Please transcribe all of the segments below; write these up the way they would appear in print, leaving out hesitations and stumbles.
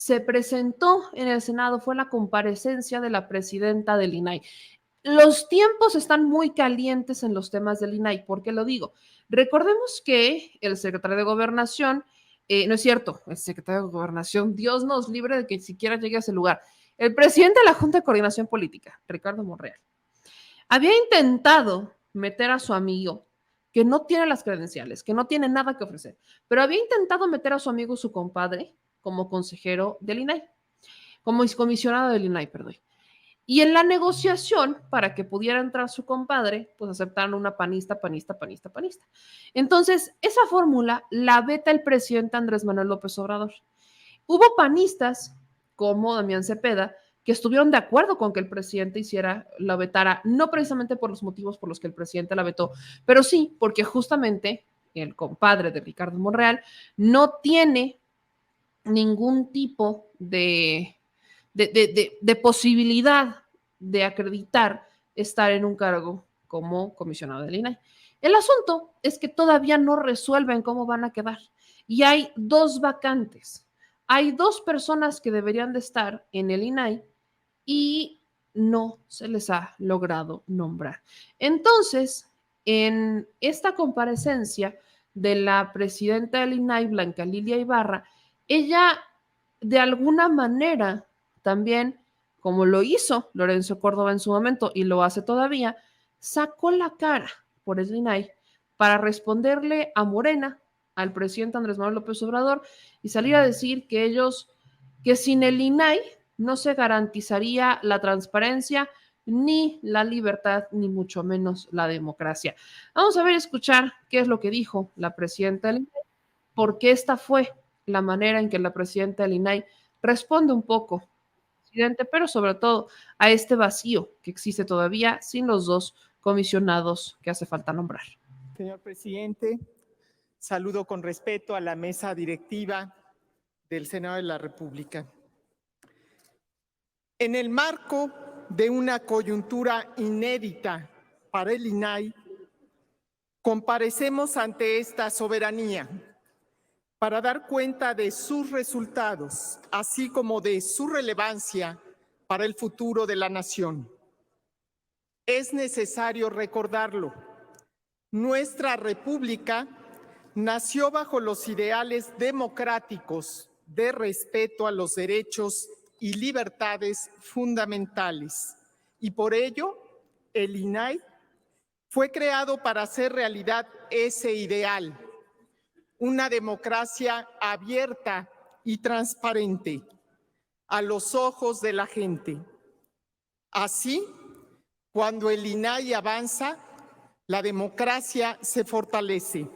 se presentó en el Senado fue la comparecencia de la presidenta del INAI. Los tiempos están muy calientes en los temas del INAI. ¿Por qué lo digo? Recordemos que el secretario de Gobernación, no es cierto, el secretario de Gobernación, Dios nos libre de que siquiera llegue a ese lugar. El presidente de la Junta de Coordinación Política, Ricardo Monreal, había intentado meter a su amigo, que no tiene las credenciales, que no tiene nada que ofrecer, pero había intentado meter a su amigo, su compadre, como consejero del INAI, como comisionado del INAI, perdón. Y en la negociación, para que pudiera entrar su compadre, pues aceptaron una panista, panista, panista, panista. Entonces, esa fórmula la veta el presidente Andrés Manuel López Obrador. Hubo panistas, como Damián Cepeda, que estuvieron de acuerdo con que el presidente hiciera la vetara, no precisamente por los motivos por los que el presidente la vetó, pero sí porque justamente el compadre de Ricardo Monreal no tiene ningún tipo de posibilidad de acreditar estar en un cargo como comisionado del INAI. El asunto es que todavía no resuelven cómo van a quedar y hay dos vacantes. Hay dos personas que deberían de estar en el INAI y no se les ha logrado nombrar. Entonces, en esta comparecencia de la presidenta del INAI, Blanca Lilia Ibarra, ella de alguna manera también, como lo hizo Lorenzo Córdoba en su momento y lo hace todavía, sacó la cara por el INAI para responderle a Morena, al presidente Andrés Manuel López Obrador, y salir a decir que ellos, que sin el INAI no se garantizaría la transparencia ni la libertad, ni mucho menos la democracia. Vamos a ver, escuchar qué es lo que dijo la presidenta del INAI, porque esta fue la manera en que la presidenta del INAI responde un poco al presidente, pero sobre todo a este vacío que existe todavía sin los dos comisionados que hace falta nombrar. Señor presidente, saludo con respeto a la mesa directiva del Senado de la República. En el marco de una coyuntura inédita para el INAI, comparecemos ante esta soberanía para dar cuenta de sus resultados, así como de su relevancia para el futuro de la nación. Es necesario recordarlo. Nuestra República nació bajo los ideales democráticos de respeto a los derechos y libertades fundamentales. Y por ello, el INAI fue creado para hacer realidad ese ideal, una democracia abierta y transparente a los ojos de la gente. Así, cuando el INAI avanza, la democracia se fortalece.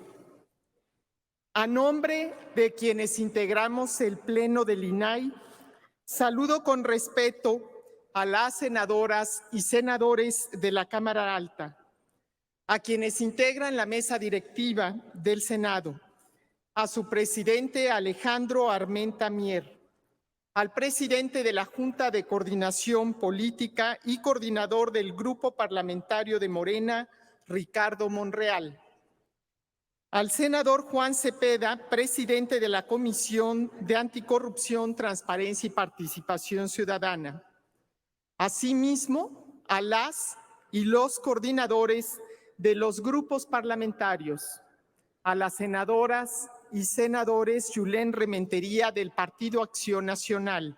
A nombre de quienes integramos el Pleno del INAI, saludo con respeto a las senadoras y senadores de la Cámara Alta, a quienes integran la mesa directiva del Senado, a su presidente Alejandro Armenta Mier, al presidente de la Junta de Coordinación Política y coordinador del Grupo Parlamentario de Morena, Ricardo Monreal, al senador Juan Cepeda, presidente de la Comisión de Anticorrupción, Transparencia y Participación Ciudadana. Asimismo, a las y los coordinadores de los grupos parlamentarios, a las senadoras y senadores Yulén Rementería del Partido Acción Nacional.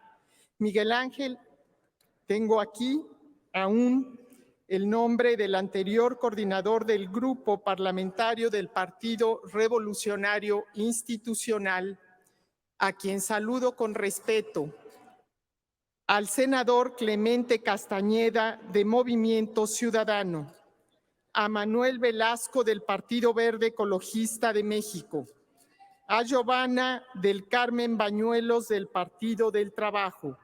Miguel Ángel, tengo aquí aún el nombre del anterior coordinador del grupo parlamentario del Partido Revolucionario Institucional, a quien saludo con respeto, al senador Clemente Castañeda de Movimiento Ciudadano, a Manuel Velasco del Partido Verde Ecologista de México, a Giovanna del Carmen Bañuelos del Partido del Trabajo,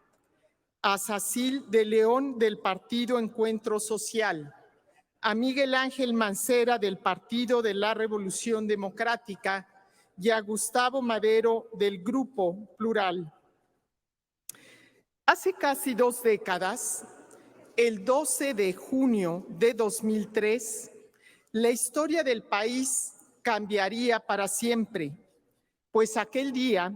a Sacil de León del Partido Encuentro Social, a Miguel Ángel Mancera del Partido de la Revolución Democrática y a Gustavo Madero del Grupo Plural. Hace casi 2 décadas, el 12 de junio de 2003, la historia del país cambiaría para siempre, pues aquel día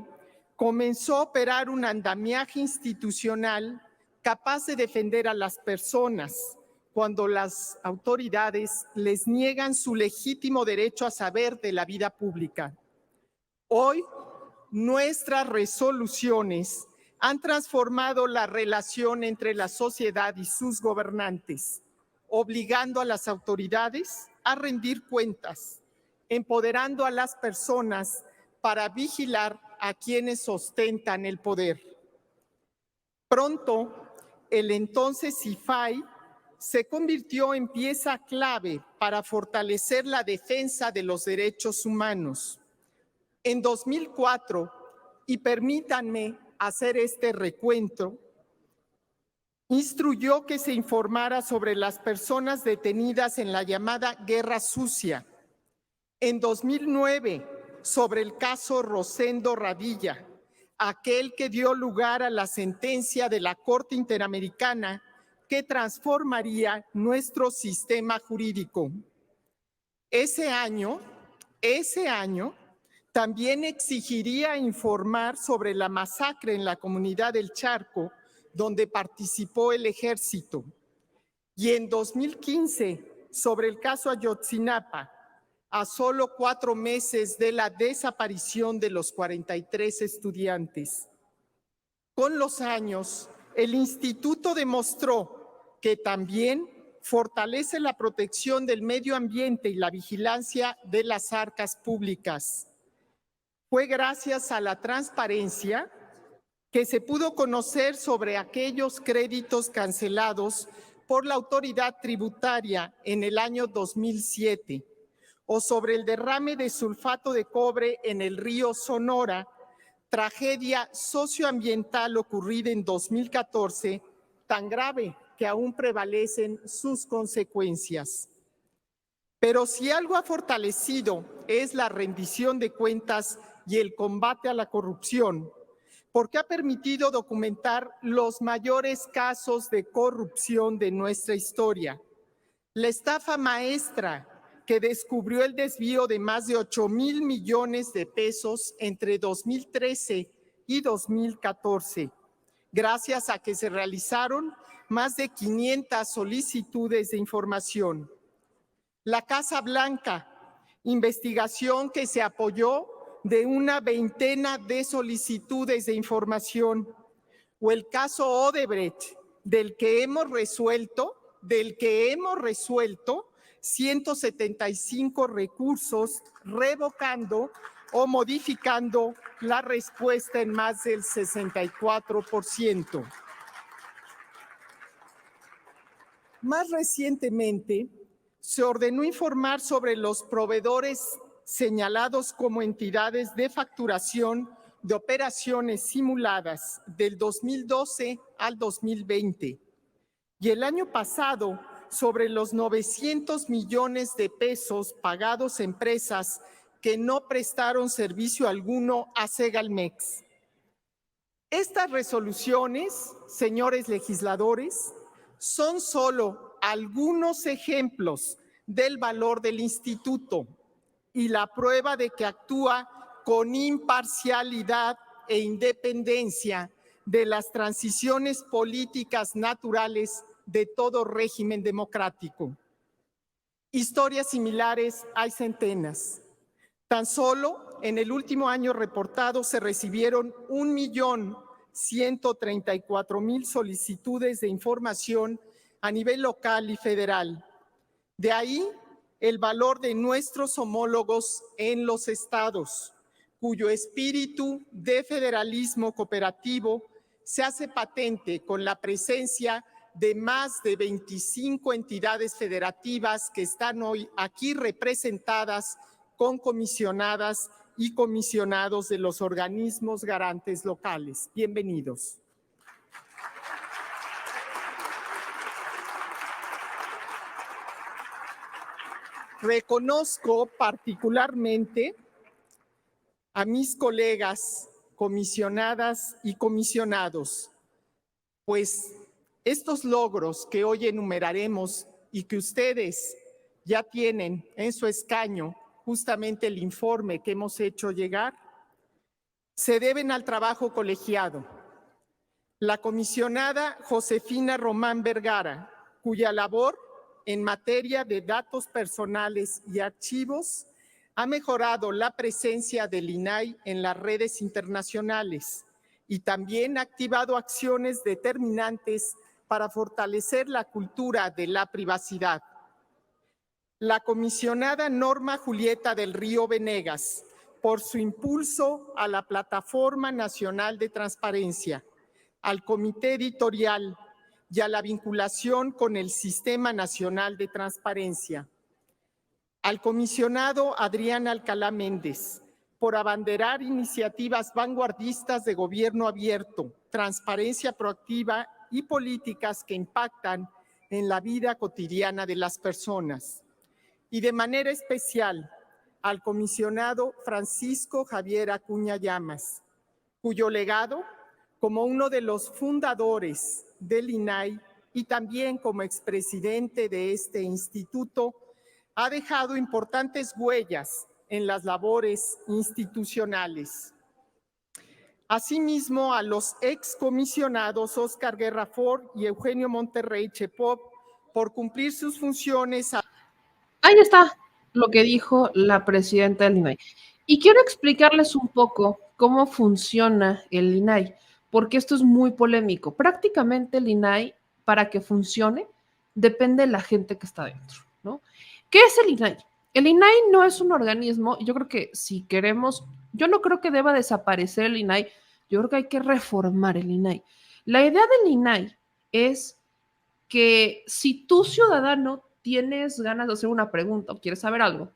comenzó a operar un andamiaje institucional capaz de defender a las personas cuando las autoridades les niegan su legítimo derecho a saber de la vida pública. Hoy, nuestras resoluciones han transformado la relación entre la sociedad y sus gobernantes, obligando a las autoridades a rendir cuentas, empoderando a las personas para vigilar a quienes ostentan el poder. Pronto, el entonces IFAI se convirtió en pieza clave para fortalecer la defensa de los derechos humanos. En 2004, y permítanme hacer este recuento, instruyó que se informara sobre las personas detenidas en la llamada Guerra Sucia. En 2009, sobre el caso Rosendo Radilla, aquel que dio lugar a la sentencia de la Corte Interamericana que transformaría nuestro sistema jurídico. Ese año, también exigiría informar sobre la masacre en la comunidad del Charco, donde participó el ejército. Y en 2015, sobre el caso Ayotzinapa, a solo 4 meses de la desaparición de los 43 estudiantes. Con los años, el instituto demostró que también fortalece la protección del medio ambiente y la vigilancia de las arcas públicas. Fue gracias a la transparencia que se pudo conocer sobre aquellos créditos cancelados por la autoridad tributaria en el año 2007 o sobre el derrame de sulfato de cobre en el río Sonora, tragedia socioambiental ocurrida en 2014, tan grave que aún prevalecen sus consecuencias. Pero si algo ha fortalecido es la rendición de cuentas y el combate a la corrupción, porque ha permitido documentar los mayores casos de corrupción de nuestra historia. La estafa maestra que descubrió el desvío de más de 8,000 millones de pesos entre 2013 y 2014, gracias a que se realizaron más de 500 solicitudes de información. La Casa Blanca, investigación que se apoyó de una veintena de solicitudes de información, o el caso Odebrecht, del que hemos resuelto 175 recursos, revocando o modificando la respuesta en más del 64%. Más recientemente, se ordenó informar sobre los proveedores señalados como entidades de facturación de operaciones simuladas del 2012 al 2020. Y el año pasado, sobre los 900 millones de pesos pagados a empresas que no prestaron servicio alguno a Segalmex. Estas resoluciones, señores legisladores, son solo algunos ejemplos del valor del instituto y la prueba de que actúa con imparcialidad e independencia de las transiciones políticas naturales de todo régimen democrático. Historias similares hay centenas. Tan solo en el último año reportado se recibieron 1,134,000 solicitudes de información a nivel local y federal. De ahí el valor de nuestros homólogos en los estados, cuyo espíritu de federalismo cooperativo se hace patente con la presencia de más de 25 entidades federativas que están hoy aquí representadas con comisionadas y comisionados de los organismos garantes locales. Bienvenidos. Reconozco particularmente a mis colegas comisionadas y comisionados, pues estos logros que hoy enumeraremos y que ustedes ya tienen en su escaño justamente el informe que hemos hecho llegar, se deben al trabajo colegiado. La comisionada Josefina Román Vergara, cuya labor en materia de datos personales y archivos ha mejorado la presencia del INAI en las redes internacionales y también ha activado acciones determinantes para fortalecer la cultura de la privacidad. La comisionada Norma Julieta del Río Venegas, por su impulso a la Plataforma Nacional de Transparencia, al Comité Editorial y a la vinculación con el Sistema Nacional de Transparencia. Al comisionado Adrián Alcalá Méndez, por abanderar iniciativas vanguardistas de gobierno abierto, transparencia proactiva y políticas que impactan en la vida cotidiana de las personas. Y de manera especial al comisionado Francisco Javier Acuña Llamas, cuyo legado, como uno de los fundadores del INAI y también como expresidente de este instituto, ha dejado importantes huellas en las labores institucionales. Asimismo, a los excomisionados Óscar Guerra Ford y Eugenio Monterrey Chepop por cumplir sus funciones. Ahí está lo que dijo la presidenta del INAI. Y quiero explicarles un poco cómo funciona el INAI, porque esto es muy polémico. Prácticamente el INAI, para que funcione, depende de la gente que está dentro, ¿no? ¿Qué es el INAI? El INAI no es un organismo, yo creo que si queremos, yo no creo que deba desaparecer el INAI, yo creo que hay que reformar el INAI. La idea del INAI es que si tú, ciudadano, tienes ganas de hacer una pregunta o quieres saber algo,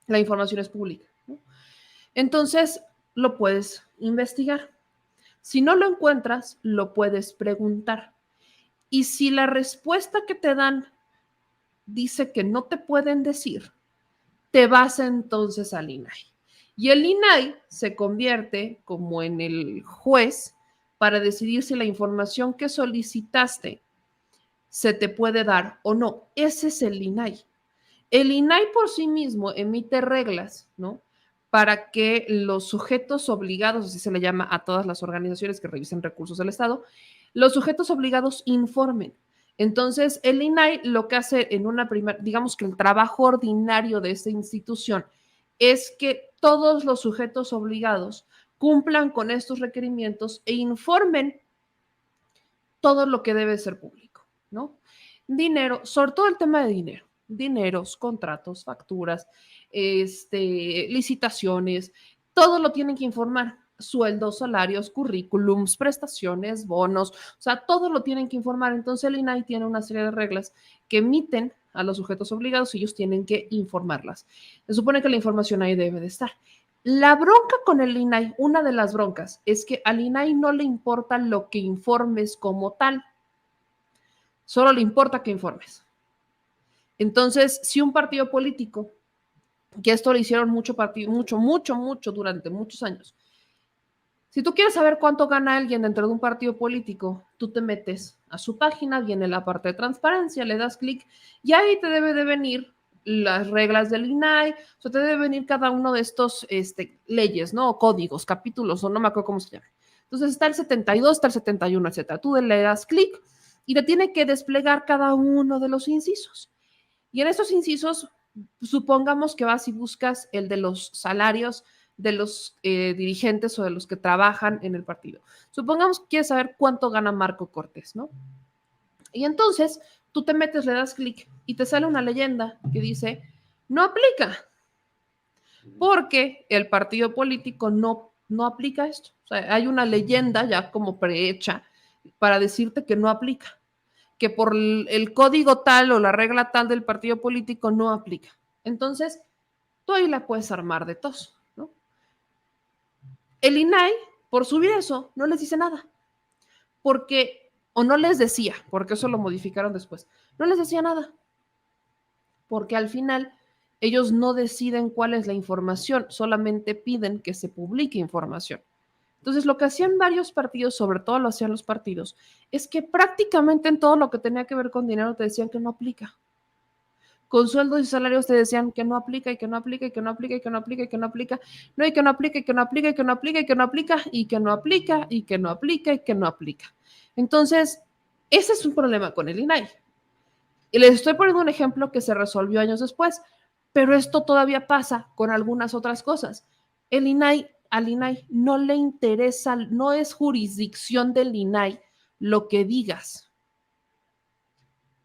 la información es pública, ¿no? Entonces, lo puedes investigar. Si no lo encuentras, lo puedes preguntar. Y si la respuesta que te dan dice que no te pueden decir, te vas entonces al INAI. Y el INAI se convierte como en el juez para decidir si la información que solicitaste se te puede dar o no. Ese es el INAI. El INAI por sí mismo emite reglas, ¿no? Para que los sujetos obligados, así se le llama a todas las organizaciones que revisen recursos del Estado, los sujetos obligados informen. Entonces, el INAI lo que hace en una primera, digamos que el trabajo ordinario de esta institución es que todos los sujetos obligados cumplan con estos requerimientos e informen todo lo que debe ser público, ¿no? Dinero, sobre todo el tema de dinero, dineros, contratos, facturas, licitaciones, todo lo tienen que informar. Sueldos, salarios, currículums, prestaciones, bonos, o sea, todo lo tienen que informar. Entonces el INAI tiene una serie de reglas que emiten a los sujetos obligados y ellos tienen que informarlas. Se supone que la información ahí debe de estar. La bronca con el INAI, una de las broncas, es que al INAI no le importa lo que informes como tal, solo le importa que informes. Entonces, si un partido político, que esto lo hicieron mucho durante muchos años, si tú quieres saber cuánto gana alguien dentro de un partido político, tú te metes a su página, viene la parte de transparencia, le das clic y ahí te debe de venir las reglas del INAI, o sea, te debe venir cada uno de estos leyes, ¿no? O códigos, capítulos, o no me acuerdo cómo se llama. Entonces está el 72, está el 71, etcétera. Tú le das clic y te tiene que desplegar cada uno de los incisos. Y en esos incisos, supongamos que vas y buscas el de los salarios de los dirigentes o de los que trabajan en el partido. Supongamos que quieres saber cuánto gana Marco Cortés, ¿no? Y entonces tú te metes, le das clic y te sale una leyenda que dice, no aplica, porque el partido político no aplica esto. O sea, hay una leyenda ya como prehecha para decirte que no aplica, que por el código tal o la regla tal del partido político no aplica. Entonces, tú ahí la puedes armar de tos, ¿no? El INAI, por subir eso, no les dice nada, porque, o no les decía, porque eso lo modificaron después, no les decía nada, porque al final ellos no deciden cuál es la información, solamente piden que se publique información. Entonces, lo que hacían varios partidos, sobre todo lo hacían los partidos, es que prácticamente en todo lo que tenía que ver con dinero te decían que no aplica. con sueldos y salarios te decían que no aplica y que no aplica y que no aplica y que no aplica y que no aplica, no, y que no aplica y que no aplica y que no aplica y que no aplica y que no aplica y que no aplica y que no aplica. Entonces, ese es un problema con el INAI. Y les estoy poniendo un ejemplo que se resolvió años después, pero esto todavía pasa con algunas otras cosas. Al INAI no le interesa, no es jurisdicción del INAI lo que digas.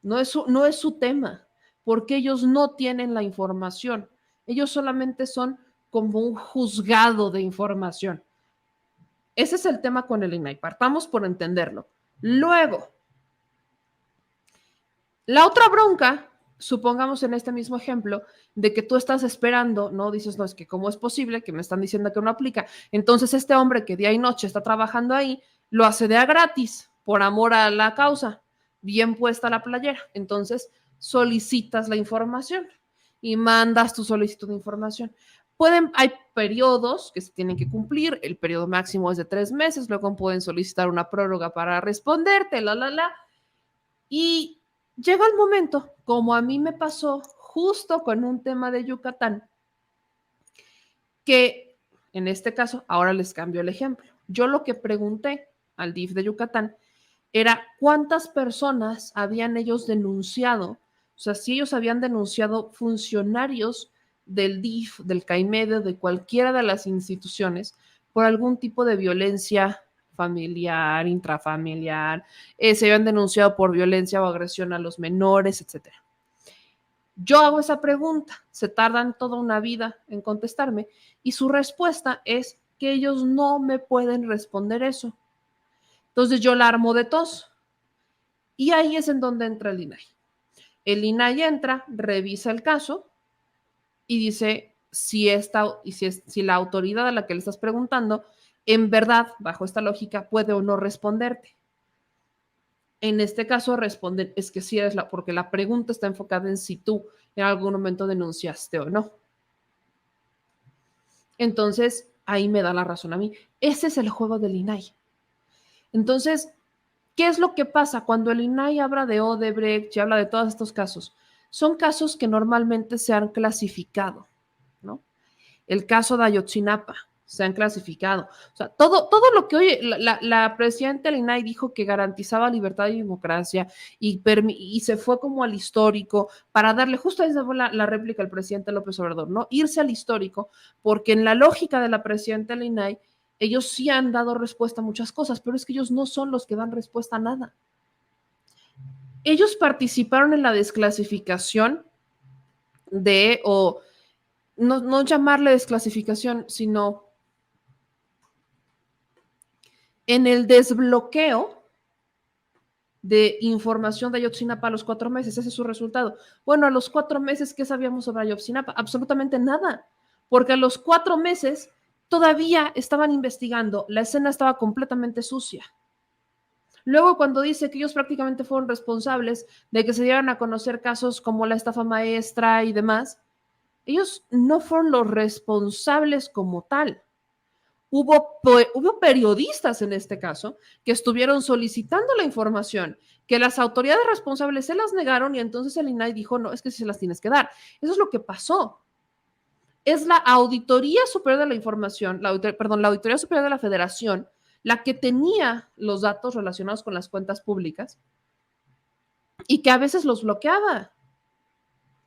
No es su tema, porque ellos no tienen la información. Ellos solamente son como un juzgado de información. Ese es el tema con el INAI. Partamos por entenderlo. Luego, la otra bronca, supongamos en este mismo ejemplo, de que tú estás esperando, ¿no? Dices, no, es que cómo es posible que me están diciendo que no aplica. Entonces este hombre que día y noche está trabajando ahí, lo hace de a gratis, por amor a la causa, bien puesta la playera. Entonces solicitas la información y mandas tu solicitud de información. Hay periodos que se tienen que cumplir, el periodo máximo es de 3 meses, luego pueden solicitar una prórroga para responderte, y llega el momento, como a mí me pasó justo con un tema de Yucatán, que en este caso, ahora les cambio el ejemplo. Yo lo que pregunté al DIF de Yucatán era cuántas personas habían ellos denunciado, o sea, si ellos habían denunciado funcionarios del DIF, del CAIMED, de cualquiera de las instituciones, por algún tipo de violencia familiar, intrafamiliar, se habían denunciado por violencia o agresión a los menores, etcétera. Yo hago esa pregunta, se tardan toda una vida en contestarme y su respuesta es que ellos no me pueden responder eso. Entonces yo la armo de tos y ahí es en donde entra el INAI. El INAI entra, revisa el caso y dice si la autoridad a la que le estás preguntando en verdad, bajo esta lógica, puede o no responderte. En este caso responden, es que sí eres porque la pregunta está enfocada en si tú en algún momento denunciaste o no. Entonces, ahí me da la razón a mí. Ese es el juego del INAI. Entonces, ¿qué es lo que pasa cuando el INAI habla de Odebrecht y habla de todos estos casos? Son casos que normalmente se han clasificado, ¿no? El caso de Ayotzinapa se han clasificado. O sea, todo lo que hoy la presidenta del INAI dijo que garantizaba libertad y democracia y se fue como al histórico para darle, justo esa fue la réplica al presidente López Obrador, ¿no? Irse al histórico, porque en la lógica de la presidenta del INAI, ellos sí han dado respuesta a muchas cosas, pero es que ellos no son los que dan respuesta a nada. Ellos participaron en la desclasificación o no llamarle desclasificación, sino en el desbloqueo de información de Ayotzinapa a los 4 meses. Ese es su resultado. Bueno, a los 4 meses, ¿qué sabíamos sobre Ayotzinapa? Absolutamente nada, porque a los 4 meses todavía estaban investigando, la escena estaba completamente sucia. Luego, cuando dice que ellos prácticamente fueron responsables de que se dieran a conocer casos como la estafa maestra y demás, ellos no fueron los responsables como tal. Hubo periodistas en este caso que estuvieron solicitando la información, que las autoridades responsables se las negaron y entonces el INAI dijo, no, es que sí se las tienes que dar. Eso es lo que pasó. Es la Auditoría Superior de la Información, la Auditoría Superior de la Federación, la que tenía los datos relacionados con las cuentas públicas y que a veces los bloqueaba.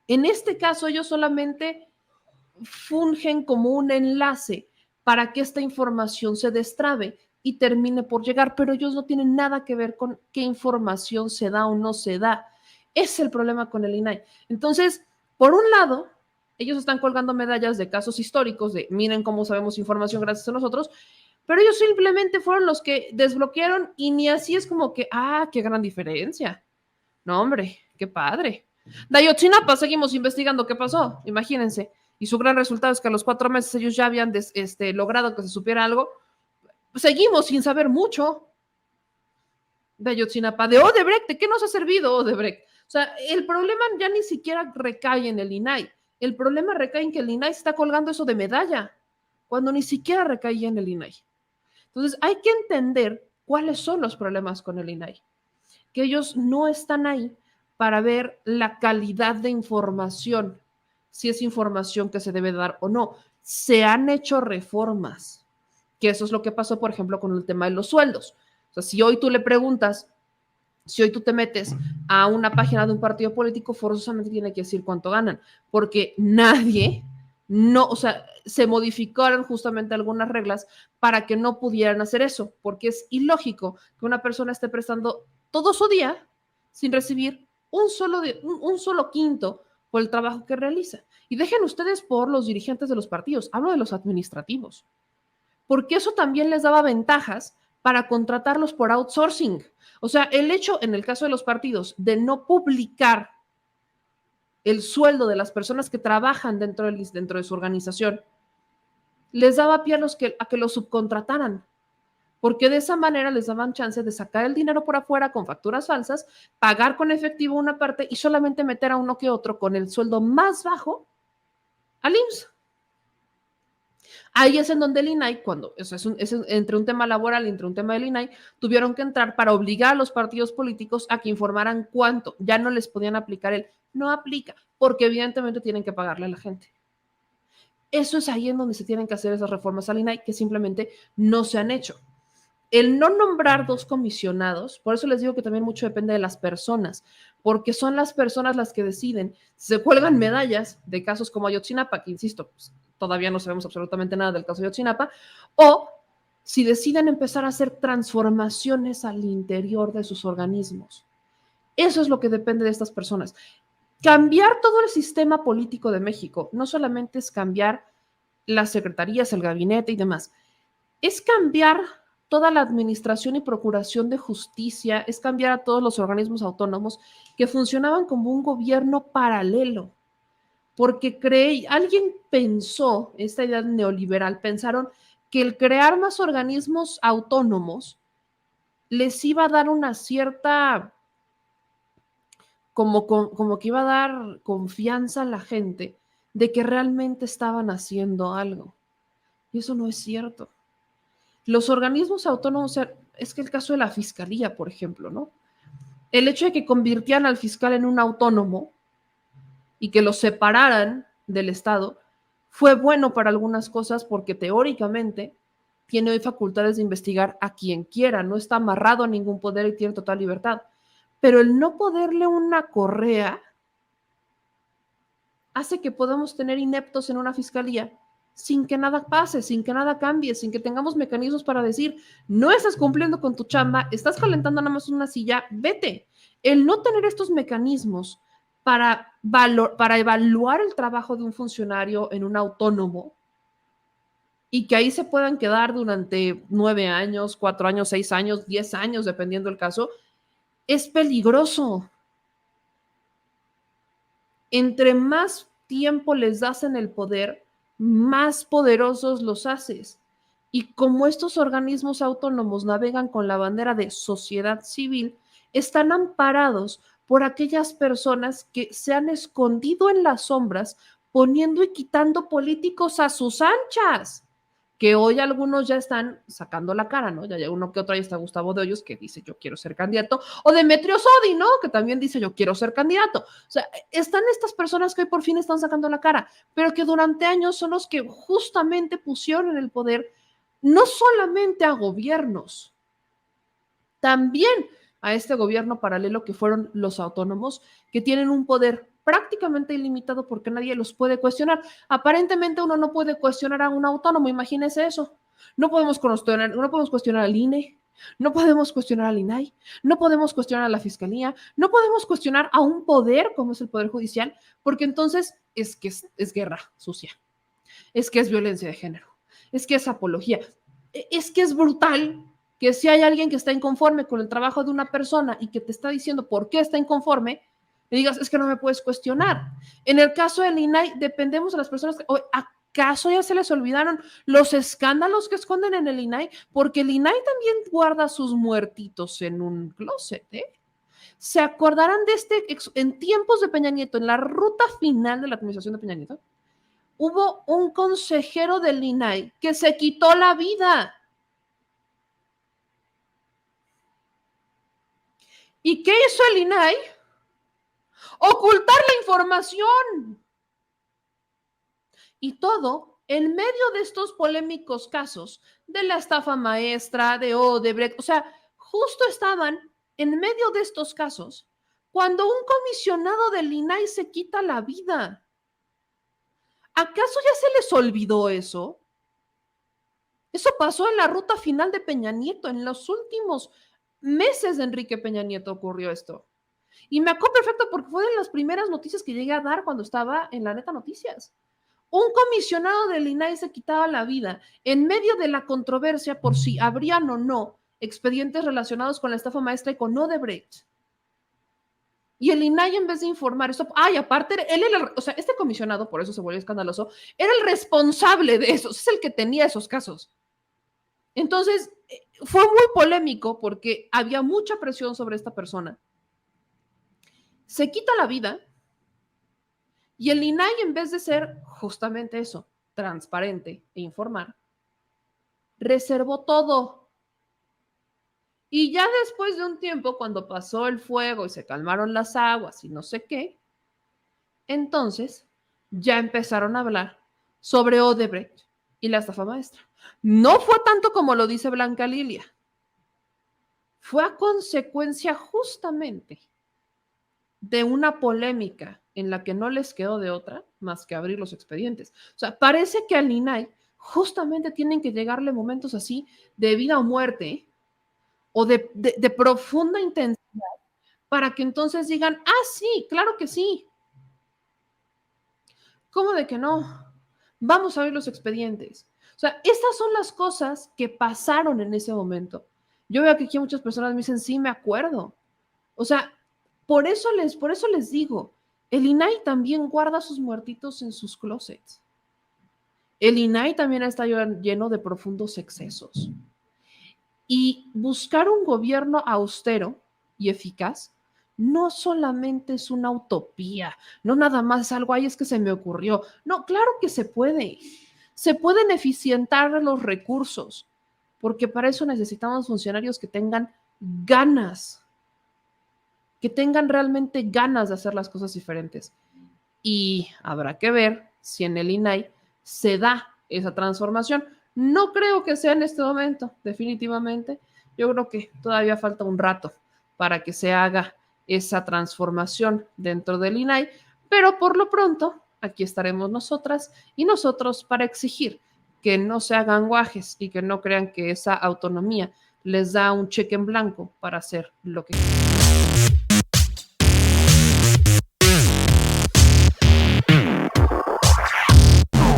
En este caso, ellos solamente fungen como un enlace para que esta información se destrabe y termine por llegar, pero ellos no tienen nada que ver con qué información se da o no se da. Es el problema con el INAI. Entonces, por un lado, ellos están colgando medallas de casos históricos, de miren cómo sabemos información gracias a nosotros, pero ellos simplemente fueron los que desbloquearon y ni así es como que, qué gran diferencia. No, hombre, qué padre. De Ayotzinapa seguimos investigando qué pasó, imagínense. Y su gran resultado es que a los 4 meses ellos ya habían logrado que se supiera algo. Seguimos sin saber mucho de Ayotzinapa. De Odebrecht, ¿de qué nos ha servido Odebrecht? O sea, el problema ya ni siquiera recae en el INAI. El problema recae en que el INAI se está colgando eso de medalla, cuando ni siquiera recae en el INAI. Entonces, hay que entender cuáles son los problemas con el INAI. Que ellos no están ahí para ver la calidad de información, si es información que se debe dar o no. Se han hecho reformas, que eso es lo que pasó, por ejemplo, con el tema de los sueldos. O sea, si hoy tú le preguntas, si hoy tú te metes a una página de un partido político, forzosamente tiene que decir cuánto ganan, porque nadie, no, o sea, se modificaron justamente algunas reglas para que no pudieran hacer eso, porque es ilógico que una persona esté prestando todo su día sin recibir un solo quinto por el trabajo que realiza. Y dejen ustedes por los dirigentes de los partidos, hablo de los administrativos, porque eso también les daba ventajas para contratarlos por outsourcing. O sea, el hecho, en el caso de los partidos, de no publicar el sueldo de las personas que trabajan dentro de su organización, les daba pie a que los subcontrataran, porque de esa manera les daban chance de sacar el dinero por afuera con facturas falsas, pagar con efectivo una parte y solamente meter a uno que otro con el sueldo más bajo al IMSS. Ahí es en donde el INAI, cuando eso es entre un tema laboral y entre un tema del INAI, tuvieron que entrar para obligar a los partidos políticos a que informaran cuánto. Ya no les podían aplicar no aplica, porque evidentemente tienen que pagarle a la gente. Eso es ahí en donde se tienen que hacer esas reformas al INAI que simplemente no se han hecho. El no nombrar dos comisionados, por eso les digo que también mucho depende de las personas, porque son las personas las que deciden. Se cuelgan medallas de casos como Ayotzinapa, que insisto, pues, todavía no sabemos absolutamente nada del caso de Ayotzinapa, o si deciden empezar a hacer transformaciones al interior de sus organismos. Eso es lo que depende de estas personas. Cambiar todo el sistema político de México no solamente es cambiar las secretarías, el gabinete y demás, es cambiar toda la administración y procuración de justicia, es cambiar a todos los organismos autónomos que funcionaban como un gobierno paralelo, porque alguien pensó, esta idea neoliberal, pensaron que el crear más organismos autónomos les iba a dar una cierta, como que iba a dar confianza a la gente de que realmente estaban haciendo algo. Y eso no es cierto. Los organismos autónomos, o sea, es que el caso de la fiscalía, por ejemplo, ¿no? El hecho de que convirtieran al fiscal en un autónomo y que lo separaran del Estado fue bueno para algunas cosas porque teóricamente tiene hoy facultades de investigar a quien quiera, no está amarrado a ningún poder y tiene total libertad. Pero el no poderle una correa hace que podamos tener ineptos en una fiscalía sin que nada pase, sin que nada cambie, sin que tengamos mecanismos para decir, no estás cumpliendo con tu chamba, estás calentando nada más una silla, vete. El no tener estos mecanismos para evaluar el trabajo de un funcionario en un autónomo y que ahí se puedan quedar durante 9 años, 4 años, 6 años, 10 años, dependiendo del caso, es peligroso. Entre más tiempo les das en el poder, más poderosos los haces. Y como estos organismos autónomos navegan con la bandera de sociedad civil, están amparados por aquellas personas que se han escondido en las sombras poniendo y quitando políticos a sus anchas, que hoy algunos ya están sacando la cara, ¿no? Ya hay uno que otro, ahí está Gustavo de Hoyos que dice yo quiero ser candidato, o Demetrio Sodi, ¿no? Que también dice yo quiero ser candidato. O sea, están estas personas que hoy por fin están sacando la cara, pero que durante años son los que justamente pusieron en el poder no solamente a gobiernos, también a este gobierno paralelo que fueron los autónomos, que tienen un poder prácticamente ilimitado porque nadie los puede cuestionar. Aparentemente uno no puede cuestionar a un autónomo, imagínese eso. No podemos cuestionar al INE, no podemos cuestionar al INAI, no podemos cuestionar a la Fiscalía, no podemos cuestionar a un poder como es el Poder Judicial, porque entonces es que es guerra sucia, es que es violencia de género, es que es apología, es que es brutal que si hay alguien que está inconforme con el trabajo de una persona y que te está diciendo por qué está inconforme, le digas, es que no me puedes cuestionar. En el caso del INAI, dependemos de las personas que, ¿acaso ya se les olvidaron los escándalos que esconden en el INAI? Porque el INAI también guarda sus muertitos en un closet, ¿eh? ¿Se acordarán de en tiempos de Peña Nieto, en la ruta final de la administración de Peña Nieto? Hubo un consejero del INAI que se quitó la vida. ¿Y qué hizo el INAI? ocultar la información. Y todo en medio de estos polémicos casos de la estafa maestra, de Odebrecht. O sea, justo estaban en medio de estos casos cuando un comisionado del INAI se quita la vida. ¿Acaso ya se les olvidó eso? Eso pasó en la ruta final de Peña Nieto, en los últimos meses de Enrique Peña Nieto ocurrió esto. Y me acuerdo perfecto porque fue de las primeras noticias que llegué a dar cuando estaba en La Neta Noticias. Un comisionado del INAI se quitaba la vida en medio de la controversia por si habrían o no expedientes relacionados con la estafa maestra y con Odebrecht. Y el INAI, en vez de informar esto, aparte, él era, o sea, este comisionado, por eso se volvió escandaloso, era el responsable de eso, es el que tenía esos casos. Entonces, fue muy polémico porque había mucha presión sobre esta persona. Se quita la vida y el INAI, en vez de ser justamente eso, transparente e informar, reservó todo. Y ya después de un tiempo, cuando pasó el fuego y se calmaron las aguas y no sé qué, entonces ya empezaron a hablar sobre Odebrecht y la estafa maestra. No fue tanto como lo dice Blanca Lilia, fue a consecuencia justamente de una polémica en la que no les quedó de otra más que abrir los expedientes. O sea, parece que al INAI justamente tienen que llegarle momentos así de vida o muerte o de profunda intensidad para que entonces digan, sí, claro que sí. ¿Cómo de que no? Vamos a ver los expedientes. O sea, estas son las cosas que pasaron en ese momento. Yo veo que aquí muchas personas me dicen, sí, me acuerdo. O sea, por eso les digo, el INAI también guarda sus muertitos en sus closets. El INAI también está lleno de profundos excesos. Y buscar un gobierno austero y eficaz no solamente es una utopía, no nada más algo, es que se me ocurrió. No, claro que se puede. Se pueden eficientar los recursos, porque para eso necesitamos funcionarios que tengan ganas, que tengan realmente ganas de hacer las cosas diferentes. Y habrá que ver si en el INAI se da esa transformación. No creo que sea en este momento, definitivamente. Yo creo que todavía falta un rato para que se haga esa transformación dentro del INAI, pero por lo pronto aquí estaremos nosotras y nosotros para exigir que no se hagan guajes y que no crean que esa autonomía les da un cheque en blanco para hacer lo que quieran.